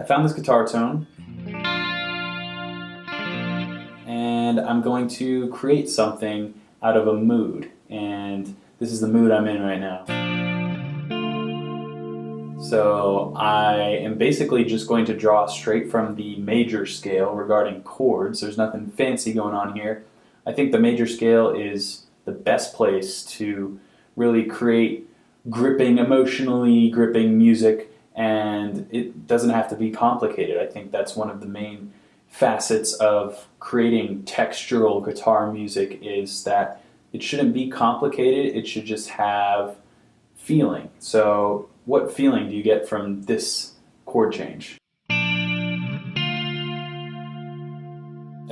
I found this guitar tone and I'm going to create something out of a mood, and this is the mood I'm in right now. So I am basically just going to draw straight from the major scale regarding chords. There's nothing fancy going on here. I think the major scale is the best place to really create gripping, emotionally gripping music, and it doesn't have to be complicated. I think that's one of the main facets of creating textural guitar music, is that it shouldn't be complicated, it should just have feeling. So what feeling do you get from this chord change? I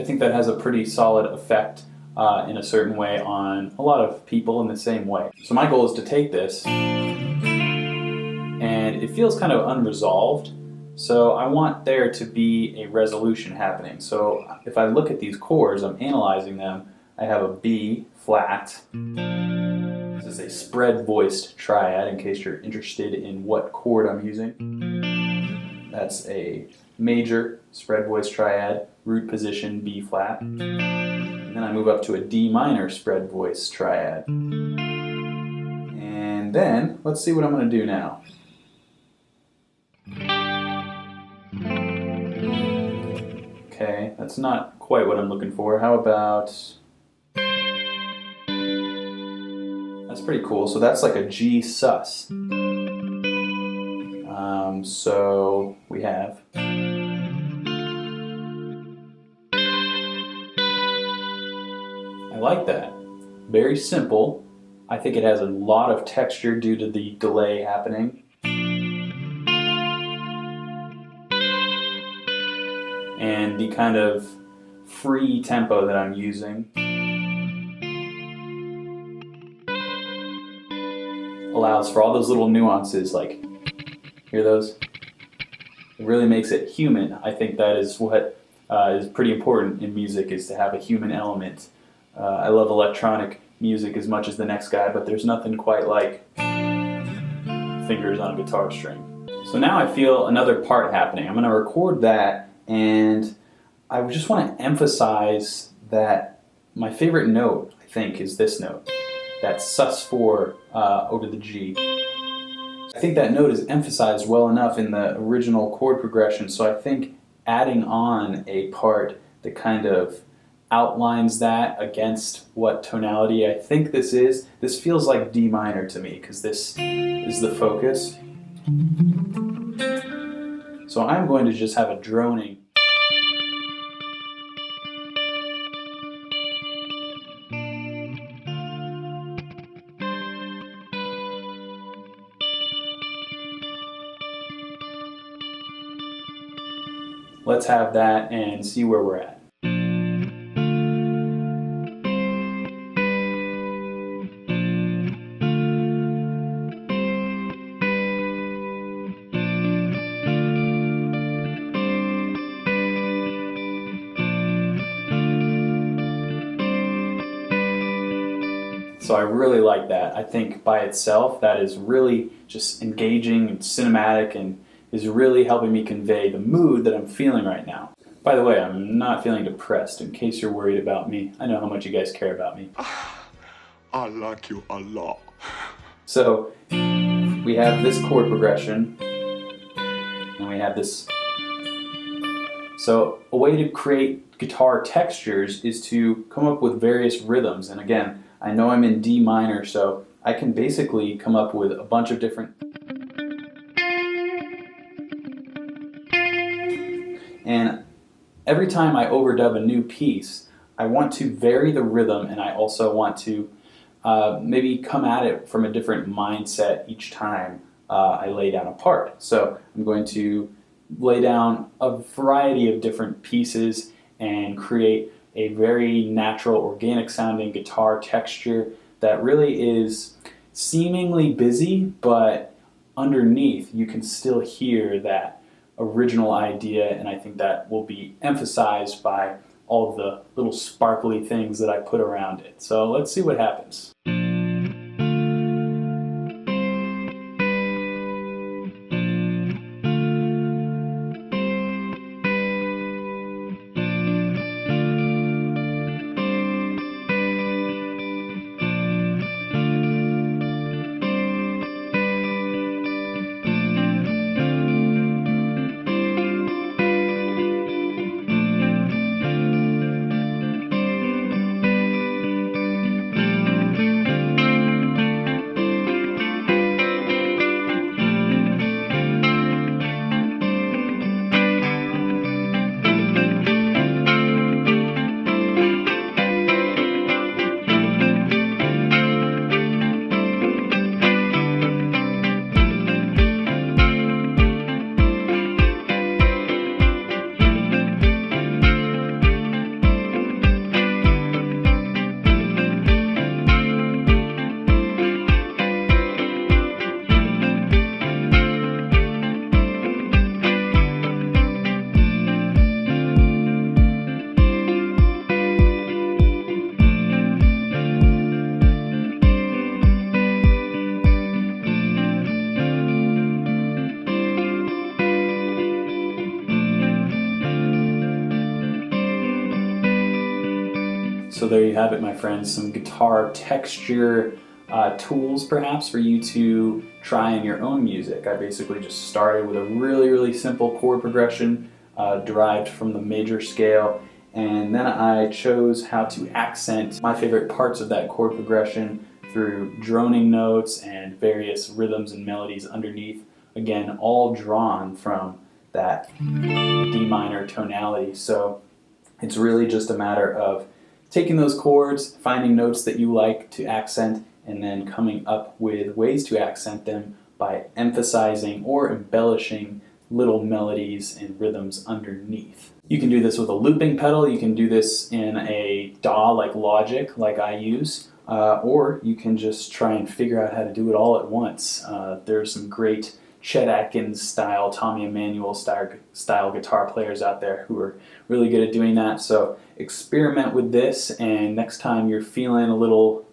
think that has a pretty solid effect in a certain way on a lot of people in the same way. So my goal is to take this, and it feels kind of unresolved, so I want there to be a resolution happening. So if I look at these chords, I'm analyzing them. I have a B flat. This is a spread voiced triad, in case you're interested in what chord I'm using. That's a major spread voiced triad, root position B flat. And then I move up to a D minor spread voiced triad. And then, let's see what I'm going to do now. Okay, that's not quite what I'm looking for. How about... That's pretty cool. So that's like a G sus. So we have... I like that. Very simple. I think it has a lot of texture due to the delay happening. And the kind of free tempo that I'm using allows for all those little nuances, like, hear those? It really makes it human. I think that is what is pretty important in music, is to have a human element. I love electronic music as much as the next guy, but there's nothing quite like fingers on a guitar string. So now I feel another part happening. I'm going to record that, and I just want to emphasize that my favorite note, I think, is this note. That sus4 over the G. I think that note is emphasized well enough in the original chord progression, so I think adding on a part that kind of outlines that against what tonality I think this feels like D minor to me, because this is the focus. So I'm going to just have a droning. Let's have that and see where we're at. So I really like that. I think by itself that is really just engaging and cinematic, and is really helping me convey the mood that I'm feeling right now. By the way, I'm not feeling depressed, in case you're worried about me. I know how much you guys care about me. I like you a lot. So we have this chord progression, and we have this. So a way to create guitar textures is to come up with various rhythms. And again, I know I'm in D minor, so I can basically come up with a bunch of different... And every time I overdub a new piece, I want to vary the rhythm, and I also want to maybe come at it from a different mindset each time I lay down a part. So I'm going to lay down a variety of different pieces and create a very natural, organic sounding guitar texture that really is seemingly busy, but underneath you can still hear that original idea, and I think that will be emphasized by all of the little sparkly things that I put around it. So let's see what happens. So there you have it, my friends, some guitar texture tools perhaps for you to try in your own music. I basically just started with a really simple chord progression derived from the major scale, and then I chose how to accent my favorite parts of that chord progression through droning notes and various rhythms and melodies underneath, again all drawn from that D minor tonality. So it's really just a matter of taking those chords, finding notes that you like to accent, and then coming up with ways to accent them by emphasizing or embellishing little melodies and rhythms underneath. You can do this with a looping pedal, you can do this in a DAW like Logic, like I use, or you can just try and figure out how to do it all at once. There's some great Chet Atkins style, Tommy Emmanuel style guitar players out there who are really good at doing that. So experiment with this, and next time you're feeling a little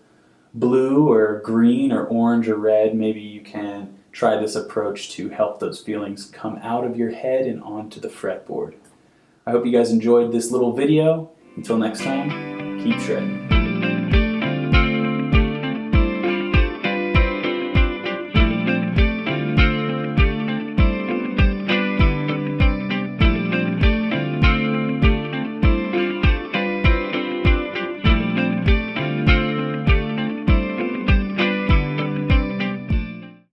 blue or green or orange or red, maybe you can try this approach to help those feelings come out of your head and onto the fretboard. I hope you guys enjoyed this little video. Until next time, keep shredding.